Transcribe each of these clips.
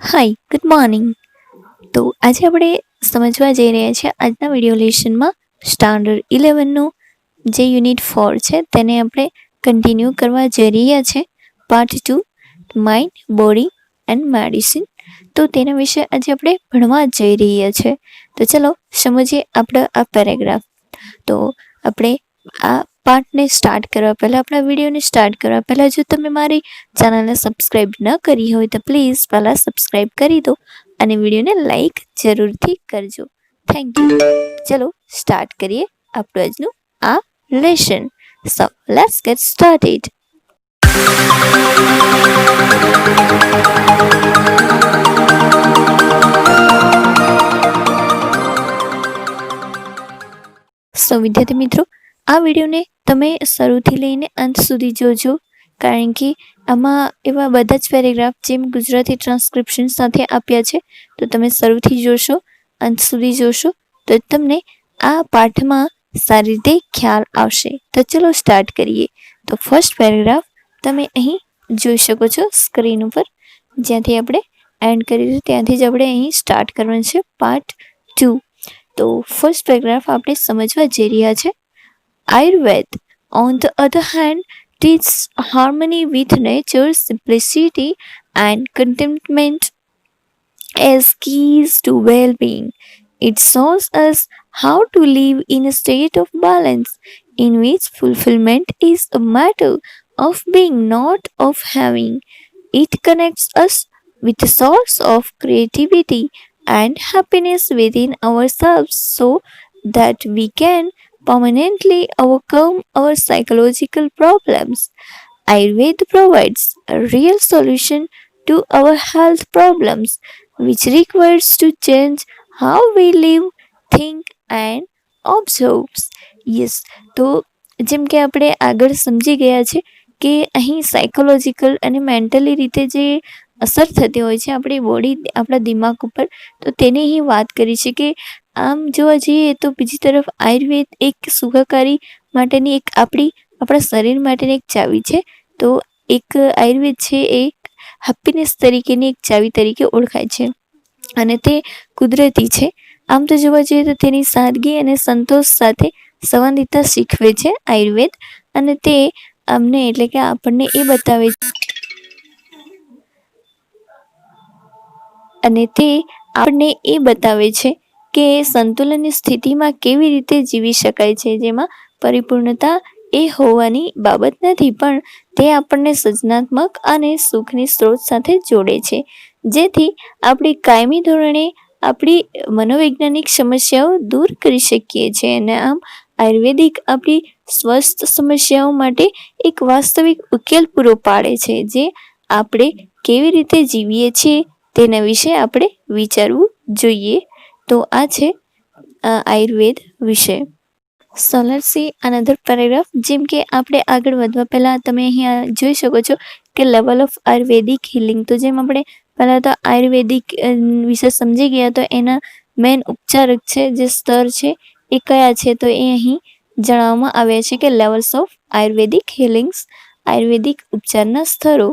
Hi good morning. તો આજે આપણે સમજવા જઈ રહ્યા છીએ આજના વિડીયો લેશનમાં સ્ટાન્ડર્ડ 11નું જે યુનિટ 4 છે તેને આપણે કન્ટિન્યુ કરવા જઈ રહ્યા છે. Part 2 mind body and medicine. તો તેના વિશે આજે આપણે ભણવા જઈ રહ્યા છે. તો ચલો સમજીએ આપણો આ પેરેગ્રાફ. તો આપણે આ પાર્ટને સ્ટાર્ટ કરવા પહેલાં આપણા વિડીયોને સ્ટાર્ટ કરવા પહેલાં જો તમે મારી ચેનલને સબસ્ક્રાઈબ ન કરી હોય તો પ્લીઝ પહેલાં સબસ્ક્રાઈબ કરી દો અને વિડીયોને લાઈક જરૂરથી કરજો. Thank you. ચલો સ્ટાર્ટ કરીએ આપણું આજનું આ lesson. So let's get started. So વિદ્યાર્થી મિત્રો, આ વિડીયોને તમે શરૂથી લઈને અંત સુધી જોજો, કારણ કે આમાં એવા બધા જ પેરેગ્રાફ જેમ ગુજરાતી ટ્રાન્સક્રિપ્શન સાથે આપ્યા છે. તો તમે શરૂથી જોશો, અંત સુધી જોશો તો તમને આ પાઠમાં સારી રીતે ખ્યાલ આવશે. તો ચલો સ્ટાર્ટ કરીએ. તો ફર્સ્ટ પેરેગ્રાફ તમે અહીં જોઈ શકો છો સ્ક્રીન ઉપર. જ્યાંથી આપણે એન્ડ કરીશું ત્યાંથી જ આપણે અહીં સ્ટાર્ટ કરવાનું છે પાર્ટ 2. તો ફર્સ્ટ પેરેગ્રાફ આપણે સમજવા જઈ રહ્યા છે. Ayurveda, on the other hand, teaches harmony with nature, simplicity, and contentment as keys to well being. It shows us how to live in a state of balance, in which fulfillment is a matter of being, not of having. It connects us with the source of creativity and happiness within ourselves so that we can permanently overcome our psychological problems. Ayurveda provides a real solution to our health problems, which requires to change how we live, think and observe. Yes, તો જેમ કે આપણે આગળ સમજી ગયા છે કે અહીં સાયકોલોજીકલ અને મેન્ટલી રીતે જે અસર થતી હોય છે આપણી બોડી, આપણા દિમાગ ઉપર, તો તેની અહીં વાત કરી છે કે આમ જોવા જઈએ તો બીજી તરફ આયુર્વેદ એક સુખાકારી માટેની એક આપણા શરીર માટેની એક ચાવી છે. તો એક આયુર્વેદ છે એ હેપીનેસ તરીકેની એક ચાવી તરીકે ઓળખાય છે અને તે કુદરતી છે. આમ તો જોવા જઈએ તો તેની સાદગી અને સંતોષ સાથે સંવાદિતા શીખવે છે આયુર્વેદ, અને તે અમને એટલે કે આપણને એ બતાવે છે કે સંતુલનની સ્થિતિમાં કેવી રીતે જીવી શકાય છે, જેમાં પરિપૂર્ણતા એ હોવાની બાબત નથી, પણ તે આપણને સર્જનાત્મક અને સુખની સ્ત્રોત સાથે જોડે છે, જેથી આપણી કાયમી ધોરણે આપણી મનોવૈજ્ઞાનિક સમસ્યાઓ દૂર કરી શકીએ છીએ. અને આમ આયુર્વેદિક આપણી સ્વસ્થ સમસ્યાઓ માટે એક વાસ્તવિક ઉકેલ પૂરો પાડે છે, જે આપણે કેવી રીતે જીવીએ છીએ તેના વિશે આપણે વિચારવું જોઈએ. તો આ છે આયુર્વેદ વિશે. So let's see another paragraph. જેમ કે આપણે આગળ વધવા પહેલાં તમે અહીંયા જોઈ શકો છો કે લેવલ ઓફ આયુર્વેદિક હિલિંગ. તો જેમ આપણે પહેલાં તો આયુર્વેદિક વિશે સમજી ગયા, તો એના મેઇન ઉપચારક છે જે સ્તર છે એ કયા છે, તો એ અહીં જણાવવામાં આવ્યા છે કે લેવલ્સ ઓફ આયુર્વેદિક હિલિંગ્સ, આયુર્વેદિક ઉપચારના સ્તરો.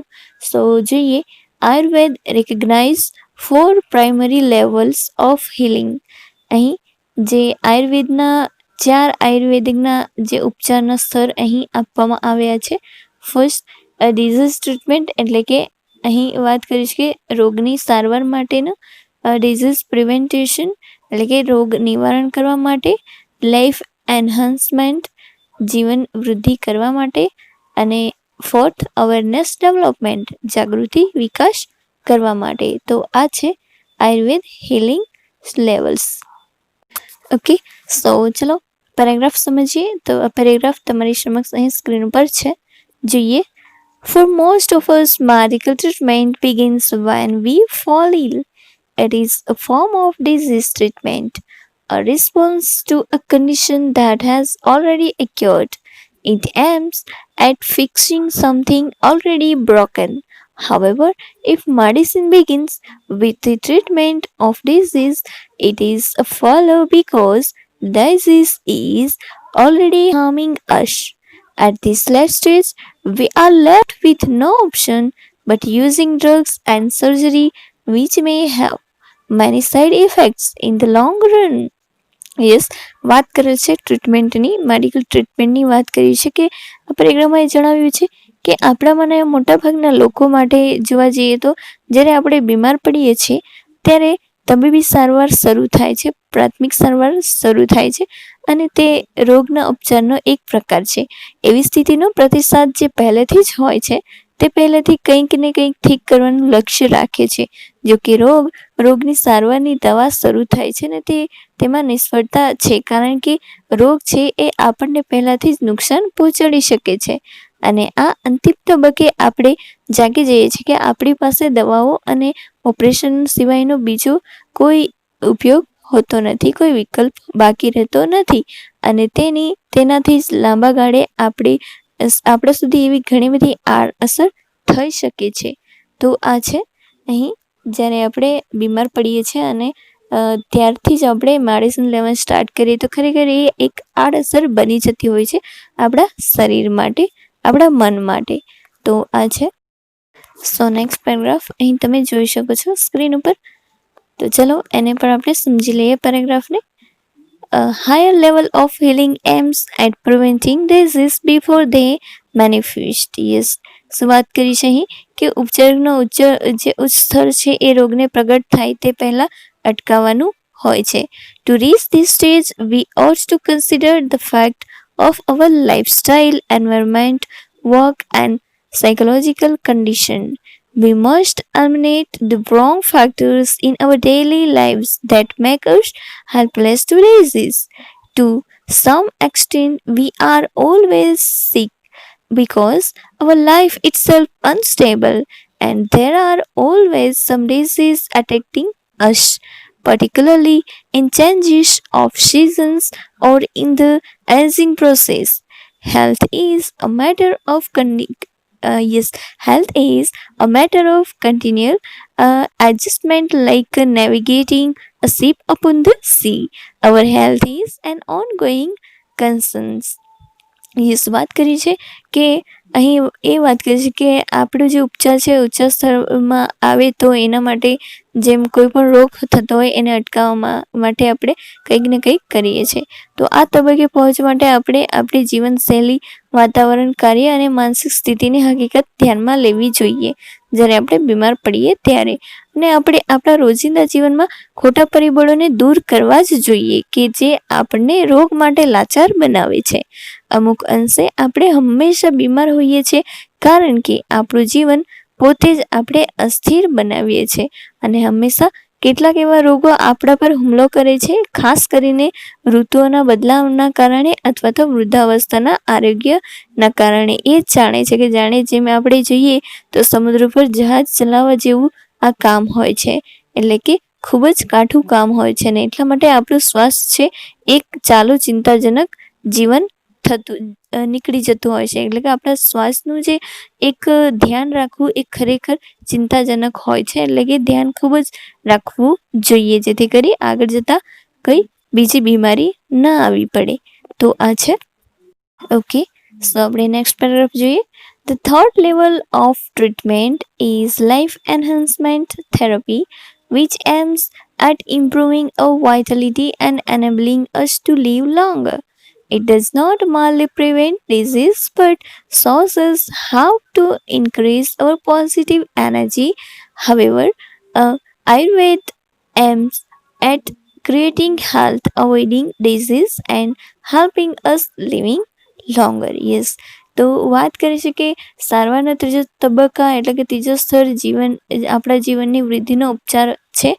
સો જોઈએ, Ayurveda recognize 4 primary levels of healing. અહીં જે આયુર્વેદના 4 આયુર્વેદિકના જે ઉપચારના સ્તર અહીં આપવામાં આવ્યા છે. ફર્સ્ટ, ડિઝીઝ ટ્રીટમેન્ટ, એટલે કે અહીં વાત કરીશ કે રોગની સારવાર માટેનું. ડિઝીઝ પ્રિવેન્ટેશન, એટલે કે રોગ નિવારણ કરવા માટે. લાઈફ એન્હાન્સમેન્ટ, જીવન વૃદ્ધિ કરવા માટે. અને ફોર્થ, અવેરનેસ ડેવલપમેન્ટ, જાગૃતિ વિકાસ કરવા માટે. તો આ છે આયુર્વેદ હિલિંગ લેવલ્સ. ઓકે, સો ચલો પેરેગ્રાફ સમજીએ. તો આ પેરેગ્રાફ તમારી સમક્ષ અહીં સ્ક્રીન ઉપર છે, જોઈએ. For most of us, medical treatment begins when we fall ill. It is a form of disease treatment, a response to a condition that has already occurred. It aims at fixing something already broken. However, if medicine begins with the treatment of disease, it is a failure because disease is already harming us. At this last stage, we are left with no option but using drugs and surgery which may have many side effects in the long run. Yes, વાત કરે છે ટ્રીટમેન્ટની, medical ટ્રીટમેન્ટની વાત કરી છે કે આ પરિક્રમાએ જણાવ્યું છે કે આપણામાંના મોટાભાગના લોકો માટે જોવા જઈએ તો જ્યારે આપણે બીમાર પડીએ છીએ ત્યારે તબીબી સારવાર શરૂ થાય છે, પ્રાથમિક સારવાર શરૂ થાય છે અને તે રોગના ઉપચારનો એક પ્રકાર છે. એવી સ્થિતિનો પ્રતિસાદ જે પહેલેથી જ હોય છે તે પહેલેથી કંઈક ને કંઈક ઠીક કરવાનું લક્ષ્ય રાખે છે. જો કે રોગની સારવારની દવા શરૂ થાય છે ને તેમાં નિષ્ફળતા છે, કારણ કે રોગ છે એ આપણને પહેલાંથી જ નુકસાન પહોંચાડી શકે છે. અને આ અંતિમ તબક્કે આપણે જાગી જઈએ છીએ કે આપણી પાસે દવાઓ અને ઓપરેશન સિવાયનો બીજો કોઈ ઉપયોગ હોતો નથી, કોઈ વિકલ્પ બાકી રહેતો નથી અને તેનાથી જ લાંબા ગાળે આપણા સુધી એવી ઘણી બધી આડઅસર થઈ શકે છે. તો આ છે અહીં જ્યારે આપણે બીમાર પડીએ છીએ અને ત્યારથી જ આપણે મેડિસિન લેવાનું સ્ટાર્ટ કરીએ તો ખરેખર એ એક આડઅસર બની જતી હોય છે આપણા શરીર માટે, આપણા મન માટે. તો આ છે. સો નેક્સ્ટ પેરેગ્રાફ અહીં તમે જોઈ શકો છો સ્ક્રીન ઉપર. તો ચલો એને પણ આપણે સમજી લઈએ પેરેગ્રાફને. higher level of healing aims at preventing disease before they manifest. Yes, શું વાત કરી છે અહીં કે ઉપચારનો જે ઉચ્ચ સ્તર છે એ રોગને પ્રગટ થાય તે પહેલાં અટકાવવાનું હોય છે. To reach this stage, we ought to consider the fact of our lifestyle, environment, work and psychological condition. We must eliminate the wrong factors in our daily lives that make us helpless to disease. To some extent, we are always sick because our life itself unstable and there are always some disease attacking us, particularly in changes of seasons or in the aging process. Health is a matter of health is a matter of continual adjustment, like navigating a ship upon the sea. Our health is an ongoing concern. Yes, વાત કરી છે કે અહીં એ વાત કરી છે કે આપણો જે ઉપચાર છે ઉચ્ચ સ્તરમાં આવે તો એના માટે જેમ કોઈ પણ રોગ થતો હોય એને અટકાવવા માટે આપણે કંઈક ને કંઈક કરીએ છીએ. તો આ તબક્કે પહોંચવા માટે આપણે આપણી જીવનશૈલી, વાતાવરણ, કાર્ય અને માનસિક સ્થિતિની હકીકત ધ્યાનમાં લેવી જોઈએ જ્યારે આપણે બીમાર પડીએ ત્યારે. અને આપણે આપણા રોજિંદા જીવનમાં ખોટા પરિબળોને દૂર કરવા જ જોઈએ કે જે આપણને રોગ માટે લાચાર બનાવે છે. અમુક અંશે આપણે હંમેશા બીમાર હોઈએ છીએ કારણ કે આપણું જીવન પોતે જ આપણે અસ્થિર બનાવીએ છીએ અને હંમેશા કેટલાક એવા રોગો આપણા પર હુમલો કરે છે, ખાસ કરીને ઋતુઓના બદલાવના કારણે અથવા તો વૃદ્ધાવસ્થાના આરોગ્યના કારણે. એ જ જાણે છે કે જાણે જેમ આપણે જોઈએ તો સમુદ્ર પર જહાજ ચલાવવા જેવું આ કામ હોય છે, એટલે કે ખૂબ જ કાઠું કામ હોય છે ને એટલા માટે આપણું સ્વાસ્થ્ય છે એક ચાલુ ચિંતાજનક જીવન નીકળી જતું હોય છે. એટલે કે આપણા શ્વાસનું જે એક ધ્યાન રાખવું એ ખરેખર ચિંતાજનક હોય છે, એટલે કે ધ્યાન ખૂબ જ રાખવું જોઈએ જેથી કરી આગળ જતાં કંઈ બીજી બીમારી ના આવી પડે. તો આ છે. ઓકે, સો આપણે નેક્સ્ટ પેરેગ્રાફ જોઈએ. The third level of treatment is life enhancement therapy, which aims at improving our vitality and enabling us to live longer. It does not merely prevent disease but shows us how to increase our positive energy. However, Ayurveda aims at creating health, avoiding disease, and helping us living longer. Yes, તો વાત કરી છે કે સારવારના ત્રીજો તબક્કા એટલે કે ત્રીજો સ્તર આપણા જીવનની વૃદ્ધિનો ઉપચાર છે,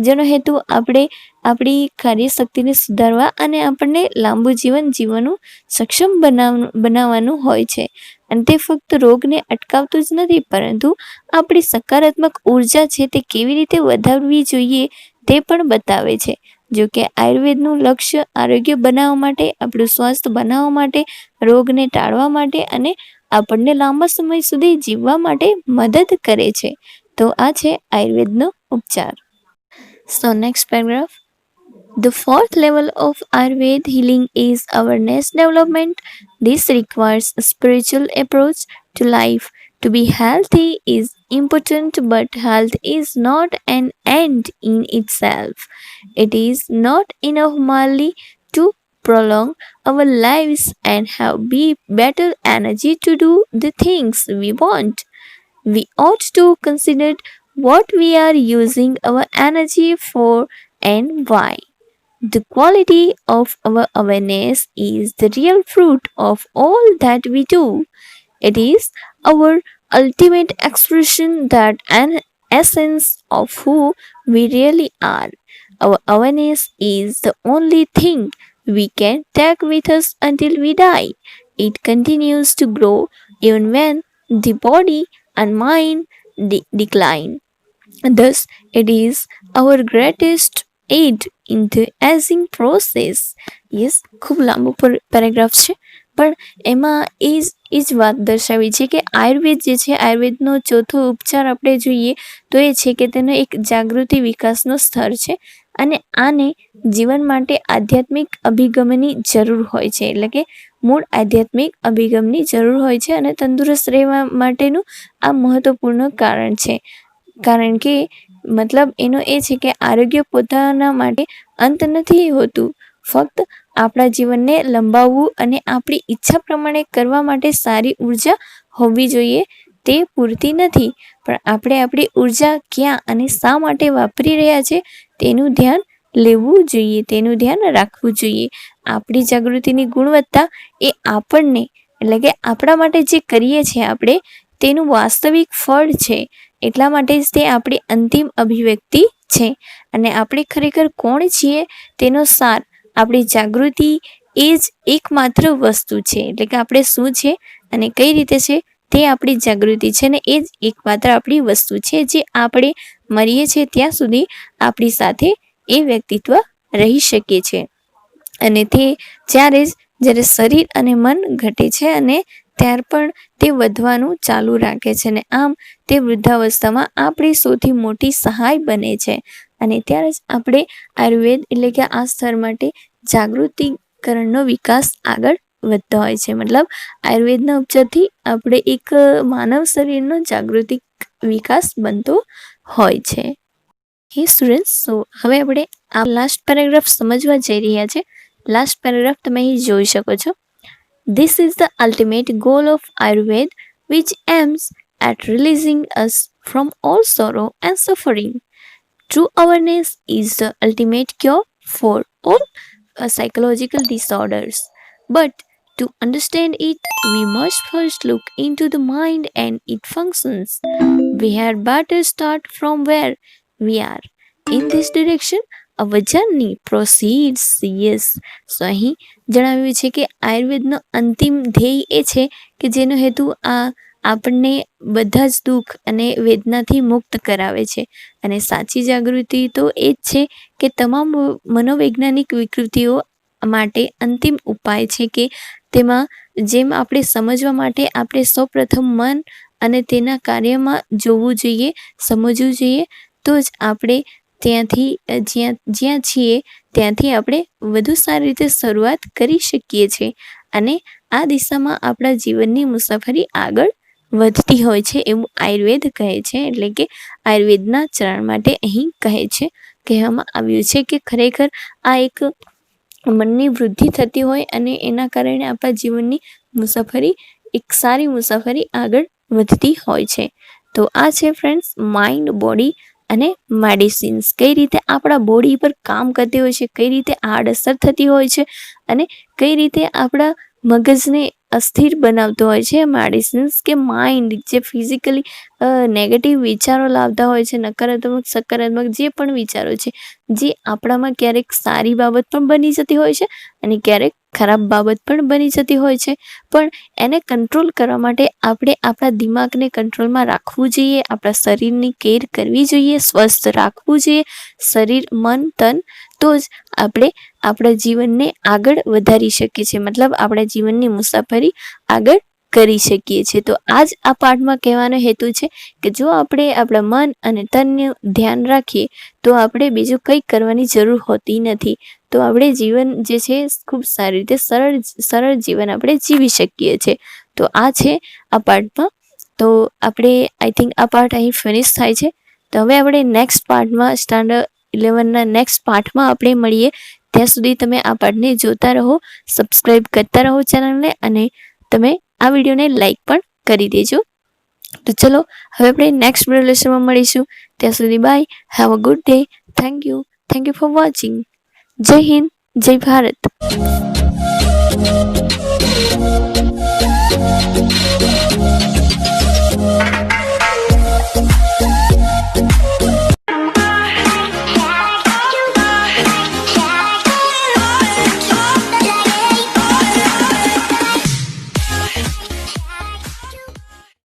જેનો હેતુ આપણે આપણી કાર્યશક્તિને સુધારવા અને આપણને લાંબુ જીવન જીવવાનું સક્ષમ બનાવવાનું હોય છે. અને તે ફક્ત રોગને અટકાવતું જ નથી પરંતુ આપણી સકારાત્મક ઉર્જા છે તે કેવી રીતે વધારવી જોઈએ તે પણ બતાવે છે. જો કે આયુર્વેદનું લક્ષ્ય આરોગ્ય બનાવવા માટે, આપણું સ્વાસ્થ્ય બનાવવા માટે, રોગને ટાળવા માટે અને આપણને લાંબા સમય સુધી જીવવા માટે મદદ કરે છે. તો આ છે આયુર્વેદનો ઉપચાર. So next paragraph. The fourth level of Ayurveda healing is awareness development. This requires a spiritual approach to life To be healthy is important, but health is not an end in itself. It is not enough merely to prolong our lives and have be better energy to do the things we want. We ought to consider what we are using our energy for and why. The quality of our awareness is the real fruit of all that we do. It is our ultimate expression, that an essence of who we really are. Our awareness is the only thing we can take with us until we die. It continues to grow even when the body and mind decline. Thus, it is our greatest aid in the aging process. Yes, ખૂબ લાંબો paragraph છે, પણ એમાં એ જ વાત દર્શાવી છે કે આયુર્વેદ જે છે, આયુર્વેદનો ચોથો ઉપચાર આપણે જોઈએ તો એ છે કે તેનો એક જાગૃતિ વિકાસનો સ્તર છે અને આને જીવન માટે આધ્યાત્મિક અભિગમની જરૂર હોય છે. એટલે કે મૂળ આધ્યાત્મિક અભિગમની જરૂર હોય છે અને તંદુરસ્ત રહેવા માટેનું આ મહત્વપૂર્ણ કારણ છે. કારણ કે મતલબ એનો એ છે કે આરોગ્ય પોતાના માટે અંત નથી હોતું. ફક્ત આપણા જીવનને લંબાવવું અને આપણી ઈચ્છા પ્રમાણે કરવા માટે સારી ઉર્જા હોવી જોઈએ તે પૂરતી નથી, પણ આપણે આપણી ઉર્જા ક્યાં અને શા માટે વાપરી રહ્યા છે તેનું ધ્યાન લેવું જોઈએ, તેનું ધ્યાન રાખવું જોઈએ. આપણી જાગૃતિની ગુણવત્તા એ આપણને, એટલે કે આપણા માટે જે કરીએ છીએ આપણે તેનું વાસ્તવિક ફળ છે. એટલા માટે જ તે આપણી અંતિમ અભિવ્યક્તિ છે અને આપણે ખરેખર કોણ છીએ તેનો સાર આપણી જાગૃતિ એ જ એકમાત્ર વસ્તુ છે. એટલે કે આપણે શું છે અને કઈ રીતે છે તે આપણી જાગૃતિ છે ને એ જ એકમાત્ર આપણી વસ્તુ છે જે આપણે મરીએ છીએ ત્યાં સુધી આપણી સાથે એ વ્યક્તિત્વ રહી શકે છે. અને તે જ્યારે શરીર અને મન ઘટે છે અને ત્યાર પણ તે વધવાનું ચાલુ રાખે છે અને આમ તે વૃદ્ધાવસ્થામાં આપણી સૌથી મોટી સહાય બને છે. અને ત્યારે જ આપણે આયુર્વેદ એટલે કે આ સ્તર માટે જાગૃતિકરણનો વિકાસ આગળ વધતો હોય છે. મતલબ આયુર્વેદના ઉપચારથી આપણે એક માનવ શરીરનો જાગૃતિક વિકાસ બનતો હોય છે. હે સ્ટુડન્ટ્સ, સો હવે આપણે આ લાસ્ટ પેરેગ્રાફ સમજવા જઈ રહ્યા છે. લાસ્ટ પેરેગ્રાફ તમે અહીં જોઈ શકો છો. This is the ultimate goal of Ayurveda, which aims at releasing us from all sorrow and suffering. True awareness is the ultimate cure for all psychological disorders. But to understand it, we must first look into the mind and its functions. We had better start from where we are. In this direction, our journey proceeds. Yes. So અહીં જણાવ્યું છે કે આયુર્વેદનો અંતિમ ધ્યેય એ છે કે જેનો હેતુ આપણને બધા જ દુઃખ અને વેદનાથી મુક્ત કરાવે છે. અને સાચી જાગૃતિ તો એ જ છે કે તમામ મનોવૈજ્ઞાનિક વિકૃતિઓ માટે અંતિમ ઉપાય છે કે તેમાં જેમ આપણે સમજવા માટે આપણે સૌપ્રથમ મન અને તેના કાર્યમાં જોવું જોઈએ, સમજવું જોઈએ, તો જ આપણે ત્યાંથી જ્યાં છીએ ત્યાંથી આપણે વધુ સારી રીતે શરૂઆત કરી શકીએ છીએ અને આ દિશામાં આપણા જીવનની મુસાફરી આગળ વધતી હોય છે એવું આયુર્વેદ કહે છે. એટલે કે આયુર્વેદના ચરણ માટે અહીં કહેવામાં આવ્યું છે કે ખરેખર આ એક મનની વૃદ્ધિ થતી હોય અને એના કારણે આપણા જીવનની મુસાફરી એક સારી મુસાફરી આગળ વધતી હોય છે. તો આ છે ફ્રેન્ડ્સ માઇન્ડ, બોડી અને મેડિસિન્સ. કઈ રીતે આપણા બોડી પર કામ કરતી હોય છે, કઈ રીતે આડઅસર થતી હોય છે અને કઈ રીતે આપણા મગજને અસ્થિર બનાવતો હોય છે મેડિસિન્સ. કે માઇન્ડ જે ફિઝિકલી નેગેટિવ વિચારો લાવતા હોય છે, નકારાત્મક સકારાત્મક જે પણ વિચારો છે, જે આપણામાં ક્યારેક સારી બાબત પણ બની જતી હોય છે અને ક્યારેક ખરાબ બાબત પણ બની જતી હોય છે, પણ એને કંટ્રોલ કરવા માટે આપણે આપણા દિમાગને કંટ્રોલમાં રાખવું જોઈએ, આપણા શરીરની કેર કરવી જોઈએ, સ્વસ્થ રાખવું જોઈએ શરીર, મન, તન. તો જ આપણે આપણા જીવનને આગળ વધારી શકીએ છીએ, મતલબ આપણા જીવનની મુસાફરી આગળ કરી શકીએ છીએ. તો આ જ આ પાઠમાં કહેવાનો હેતુ છે કે જો આપણે આપણા મન અને તનનું ધ્યાન રાખીએ તો આપણે બીજું કંઈ કરવાની જરૂર હોતી નથી. તો આપણે જીવન જે છે ખૂબ સારી રીતે સરળ જીવન આપણે જીવી શકીએ છીએ. તો આ છે આ પાઠમાં તો આપણે આઈ થિંક આ પાર્ટ અહીં ફિનિશ થાય છે. તો હવે આપણે નેક્સ્ટ પાર્ટમાં સ્ટાન્ડર્ડ 11ના નેક્સ્ટ પાર્ટમાં આપણે મળીએ. ત્યાં સુધી તમે આ પાર્ટને જોતા રહો, સબસ્ક્રાઈબ કરતા રહો ચેનલને, અને તમે આ વિડીયોને લાઈક પણ કરી દેજો. તો ચલો હવે આપણે નેક્સ્ટ વિડીયો લેસનમાં મળીશું. ત્યાં સુધી bye, have a good day. Thank you for watching. Jai Hind, જય ભારત.